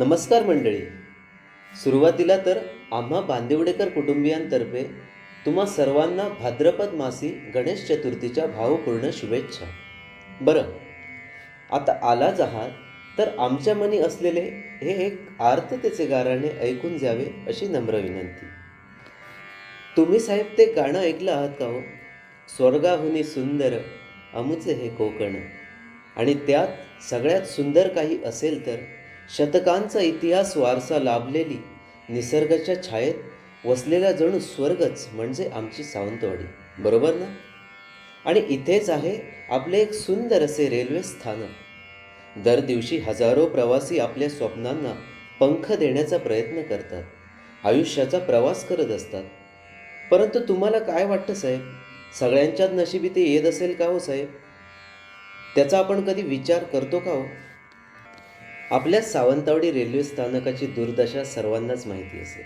नमस्कार मंडळी. सुरुवातीला तर आम्हा बांदिवडेकर कुटुंबियांतर्फे तुम्हा सर्वांना भाद्रपद मासी गणेश चतुर्थीच्या भावपूर्ण शुभेच्छा. बरं, आता आलाच आहात तर आमच्या मनी असलेले हे एक आर्ततेचे गाराणे ऐकून जावे अशी नम्र विनंती. तुम्ही साहेब ते गाणं ऐकलं आहात का हो? स्वर्गाहुनी सुंदर अमुचे हे कोकण. आणि त्यात सगळ्यात सुंदर काही असेल तर शतकांचा इतिहास वारसा लाभलेली निसर्गाच्या छायेत वसलेला जणू स्वर्गच म्हणजे आमची सावंतवाडी, बरोबर ना? आणि इथेच आहे आपले एक सुंदर असे रेल्वे स्थानक. दर दिवशी हजारो प्रवासी आपल्या स्वप्नांना पंख देण्याचा प्रयत्न करतात, आयुष्याचा प्रवास करत असतात. परंतु तुम्हाला काय वाटतं साहेब, सगळ्यांच्याच नशिबी ते येत असेल का हो साहेब? त्याचा आपण कधी विचार करतो का हो? आपल्या सावंतवाडी रेल्वे स्थानकाची दुर्दशा सर्वांनाच माहिती असेल.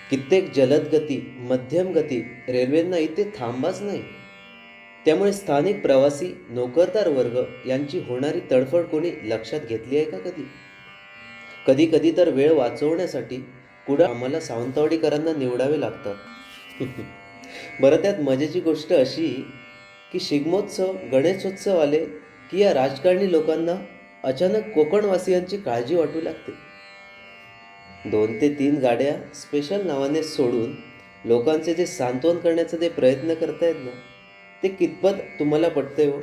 कित्येक जलद गती, मध्यम गती रेल्वेंना इथे थांबाच नाही. त्यामुळे स्थानिक प्रवासी, नोकरदार वर्ग यांची होणारी तडफड कोणी लक्षात घेतली आहे का कधी? कधी कधी तर वेळ वाचवण्यासाठी पुढं आम्हाला सावंतवाडीकरांना निवडावे लागतात. बरं, त्यात मजेची गोष्ट अशी की शिगमोत्सव, गणेशोत्सव आले की या राजकारणी लोकांना अचानक कोकणवासियांची काळजी वाटू लागते. 2 ते 3 गाड्या स्पेशल नावाने सोडून लोकांचे जे सांत्वन करण्याचा ते प्रयत्न करतायत ना, ते कितपत तुम्हाला पटतंय हो?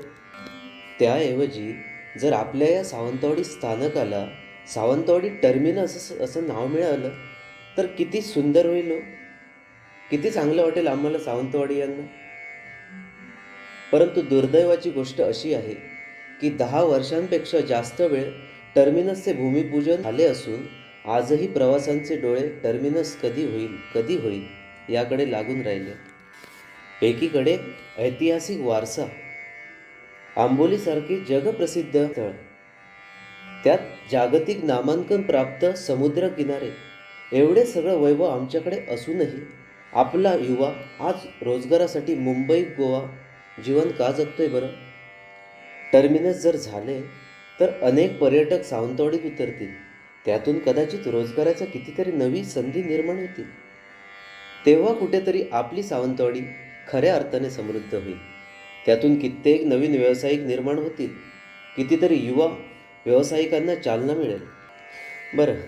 त्याऐवजी जर आपल्या या सावंतवाडी स्थानकाला सावंतवाडी टर्मिनस असं नाव मिळालं तर किती सुंदर होईल हो. किती चांगलं वाटेल आम्हाला सावंतवाडी यांना. परंतु दुर्दैवाची गोष्ट अशी आहे की 10 वर्षांपेक्षा जास्त वेळ टर्मिनसचे भूमिपूजन झाले असून आजही प्रवाशांचे डोळे टर्मिनस कधी होईल कधी होईल याकडे लागून राहिले. एकीकडे ऐतिहासिक वारसा, आंबोलीसारखे जगप्रसिद्ध स्थळ, त्यात जागतिक नामांकन प्राप्त समुद्रकिनारे, एवढे सगळं वैभव आमच्याकडे असूनही आपला युवा आज रोजगारासाठी मुंबई गोवा जीवन का जगतोय बरं? टर्मिनस जर झाले तर अनेक पर्यटक सावंतवाडीत उतरतील. त्यातून कदाचित रोजगाराच्या कितीतरी नवी संधी निर्माण होतील. तेव्हा कुठेतरी आपली सावंतवाडी खऱ्या अर्थाने समृद्ध होईल. त्यातून कित्येक नवीन व्यावसायिक निर्माण होतील. कितीतरी युवा व्यावसायिकांना चालना मिळेल. बरं,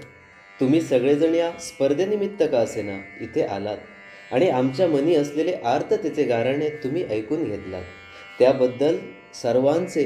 तुम्ही सगळेजण या स्पर्धेनिमित्त का असेना इथे आलात आणि आमच्या मनी असलेले आर्ततेचे गाराणे तुम्ही ऐकून घेतलात, त्याबद्दल सर्वांचे